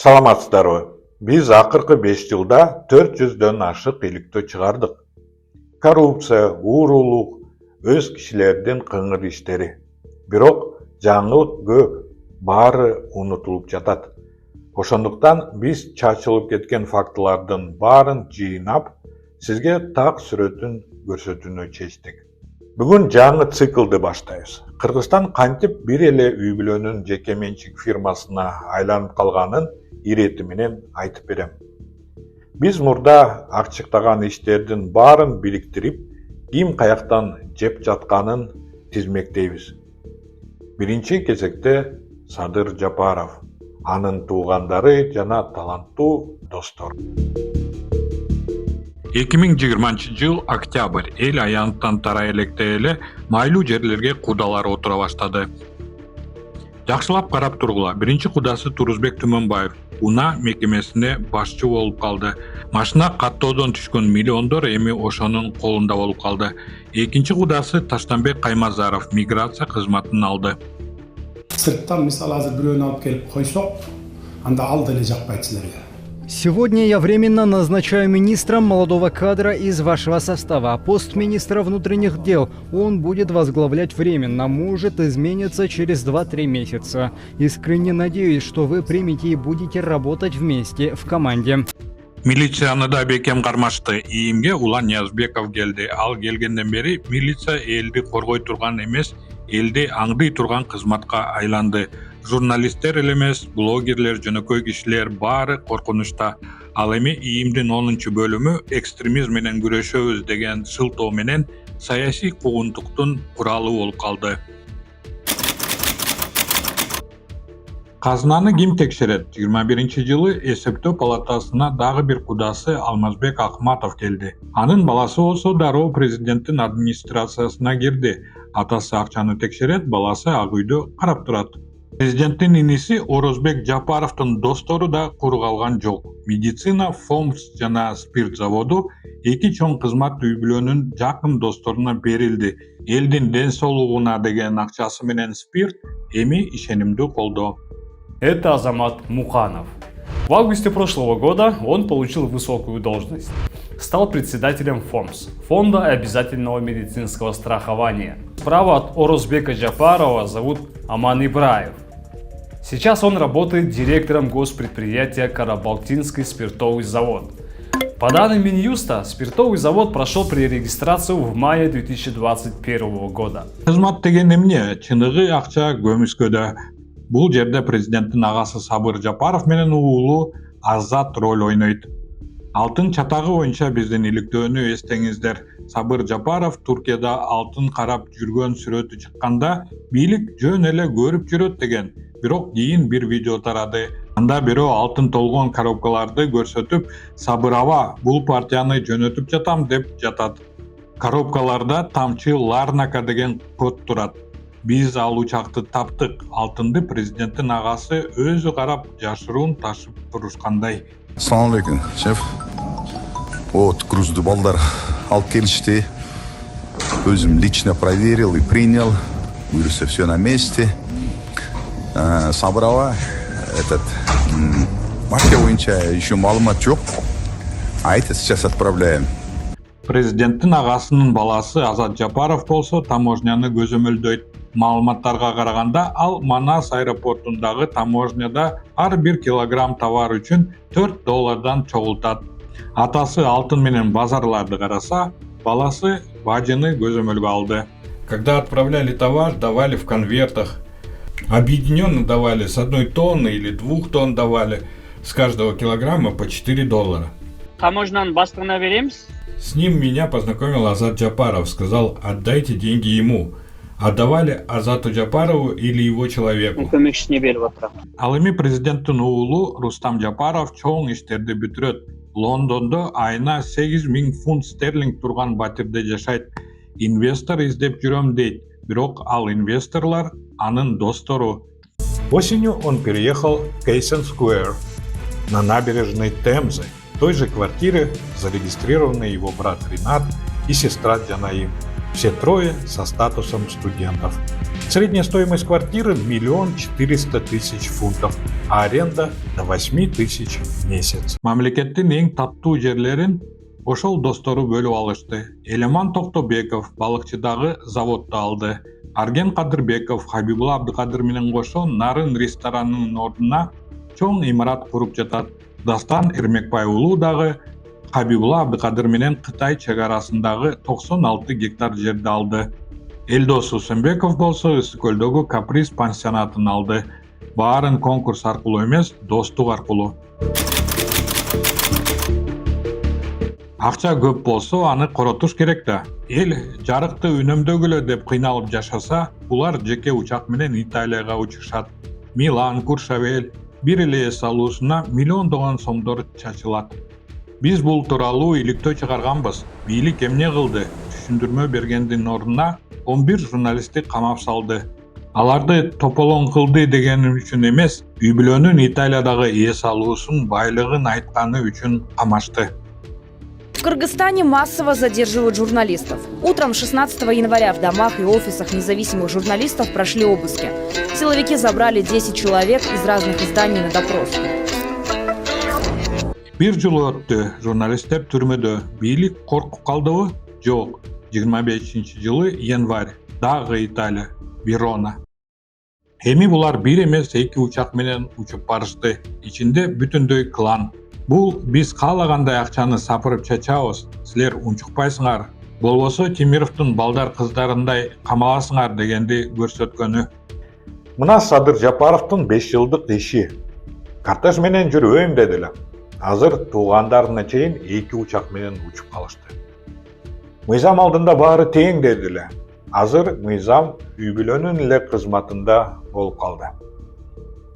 Саламатсыздарбы. Биз акыркы 5 жылда 400дөн ашык иликтөө чыгардык. Коррупция, уурулук, өз кишилердин кыңыр иштери. Бирок жаңылык көп, баары унутулуп жатат. Ошондуктан биз чачылып кеткен фактылардын баарын жыйнап, сизге так сүрөтүн көрсөтүүнү чечтик. Бүгүн жаңы циклды баштайбыз. Кыргызстан кантип бир эле үй бүлөнүн жеке менчик фирмасына айланып калганын ирети менен айтып берем. Биз мурда акчыктаган иштердин баарын бириктирип, ким каяктан жеп жатканын тизмектейбиз. Биринчи кезекте Садыр Жапаров, анын туугандары жана таланттуу достор. 2020 жыл октябрь эл аянттан тарай электе эле майлуу жерлерге кудалар отура баштады. Жакшылап карап тургула. Биринчи кудасы Турузбек Түмөнбаев унаа мекемесине башчы болуп калды. Машина каттоодон түшкөн миллиондор эми ошонун колунда болуп калды. Экинчи кудасы Таштанбек Каймазаров миграция кызматын алды. Сырттан мисалы азыр бирөөнү алып келип койсок, анда ал деле жакпайт силерге. Сегодня я временно назначаю министром молодого кадра из вашего состава. Пост министра внутренних дел он будет возглавлять временно, может измениться через 2-3 месяца. Искренне надеюсь, что вы примете и будете работать вместе в команде. Милицияны да бекем кармашты. ИИМге Улан Ниязбеков келди. Ал келгенден бери милиция элди коргой турган эмес, элди аңдый турган кызматка айланды. Журналисттер эле эмес, блогерлер, жөнөкөй кишилер баары коркунучта. Ал эми ИИМдин 10-бөлүмү экстремизм менен күрөшөбүз деген шылтоо менен саясий куугунтуктун куралы болуп калды. Казынаны ким текшерет? 21-жылы эсептөө палатасына дагы бир кудасы Алмазбек Акматов келди. Анын баласы болсо дароо президенттин администрациясына кирди. Атасы акчаны текшерет, баласы ак үйдө карап турат. Президенттин иниси Орозбек Жапаровдун достору да куру калган жок. Медицина, ФОМС жана спирт заводу эки чоң кызмат үй бүлөнүн жакын досторуна берилди. Элдин ден соолугуна деген акчасы менен спирт эми ишенимдүү колдоо. Это Азамат Муканов. В августе прошлого года он получил высокую должность. Стал председателем ФОМС, Фонда обязательного медицинского страхования. Справа от Орозбека Жапарова зовут Аман Ибраев. Сейчас он работает директором госпредприятия Карабалтинский спиртовый завод. По данным Минюста, спиртовый завод прошел перерегистрацию в мае 2021 года. Кызмат деген эмне? Чыныгы акча көмүскөдө. Бул жерде президенттин агасы Сабыр Жапаров менен уулу Азат роль ойнойт. Алтын чатагы боюнча биздин иликтөөнү эстеңиздер. Сабыр Жапаров Туркияда алтын карап жүргөн сүрөтү чыкканда бийлик жөн эле көрүп жүрөт деген. Бирок кийин бир видео тарады. Анда бирөө алтын толгон коробкаларды көрсөтүп, Сабыр аба, бул партияны жөнөтүп жатам деп жатат. Коробкаларда тамчы Ларнака деген код турат. Биз ал учакты таптык. Алтынды президенттин агасы өзү карап жашыруун ташып турушкандай. Assalamu alaikum, шеф. Вот грузды балдар алып келишти. Өзүм лично проверил и принял. Буюрса все на месте. Сабырова, партия боюнча еще маалымат жок. Айты сейчас отправляем. Президенттин агасынын баласы Азат Жапаров болсо таможняны көзөмөлдөйт. Маалыматтарга караганда ал Манас аэропортундагы таможняда ар 1 килограмм товар үчүн $4 чогултат. Атасы алтын менен базарларды караса, баласы бажыны көзөмөлгө алды. Когда отправляли товар, давали в конвертах. Объединенно давали с 1 тонны или 2 тонн давали. С каждого килограмма по $4. Таможняны бастығына береміз? С ним меня познакомил Азат Жапаров, сказал: отдайте деньги ему. Отдавали Азату Жапарову или его человеку. Көмекшісіне беріп отыр. Ал эми президенттин уулу Рустам Жапаров чоң иштерди бүтүрөт. Лондондо айына 8.000 фунт стерлинг турган батирде жашайт. Инвестор издеп жүрөм дейт. Бирок ал инвесторлар анын достору. Осенью он переехал в Кейсон Сквер на набережной Темзы. В той же квартире зарегистрированы его брат Ринат и сестра Джанаим. Все трое со статусом студентов. Средняя стоимость квартиры 1 400 000 фунтов, а аренда до 8 000 в месяц. Мамлекеттин эң таттуу жерлерин ошол достору бөлүп алышты. Элеман Токтобеков балыкчыдагы заводду алды. Арген Кадырбеков Хабибулла Абдыкадыр менен кошо Нарын ресторанынын ордуна чоң имарат куруп жатат. Дастан Эрмекбай уулу дагы Хабибулла Абдыкадыр менен Кытай чегарасындагы 96 гектар жерди алды. Элдос Усенбеков болсо Ысык көлдөгү Каприз пансионатын алды. Баарын конкурс аркылуу эмес, достук аркылуу. Акча көп болсо аны коротуш керек да. Эл жарыкты үнөмдөгүлө деп кыйналып жашаса, булар жеке учак менен Италияга учушат. Милан, Куршавел бир эле эс алуусуна миллиондогон сомдор чачылат. Биз бул тууралуу иликтөө чыгарганбыз. Бийлик эмне кылды? Түшүндүрмө бергендин ордуна 11 журналистти камап салды. Аларды тополоң кылды дегени үчүн эмес, үй-бүлөнүн Италиядагы эс алуусун байлыгын айтканы үчүн камашты. В Кыргызстане массово задерживают журналистов. Утром 16 января в домах и офисах независимых журналистов прошли обыски. Силовики забрали 10 человек из разных изданий на допрос. Бир жыл өттү, журналисттер түрмөдө. Бийлик коркуп калдыбы? Жок. 25-жылы январь. Дагы Италия, Верона. Эми булар бир эмес 2 учак менен учуп барышты. Ичинде бүтүндөй клан. Бул биз каалагандай акчаны сапырып чачабыз. Силер унчукпайсыңар. Болбосо Темировдун балдар кыздарындай камаласыңар дегенди көрсөткөнү. Мына Садыр Жапаровдун 5 жылдык иши. Кортеж менен жүрөйм дедиле. Азыр туугандарына чейин 2 учак менен учуп калышты. Мыйзам алдында баары тең дедиле. Азыр мыйзам үй-бүлөнүн эле кызматында болуп калды.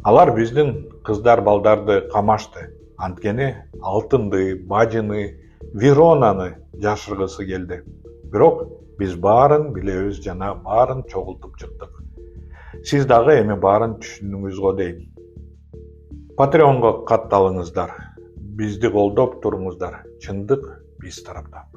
Алар биздин кыздар балдарды камашты. Анткени алтынды, бажыны, Веронаны жашыргысы келди. Бирок биз баарын билебиз жана баарын чогултуп чыктык. Сиз дагы эми баарын түшүндүңүз го дейм. Patreon'га катталыңыздар. Бизди колдоп туруңуздар. Чындык биз тарапта.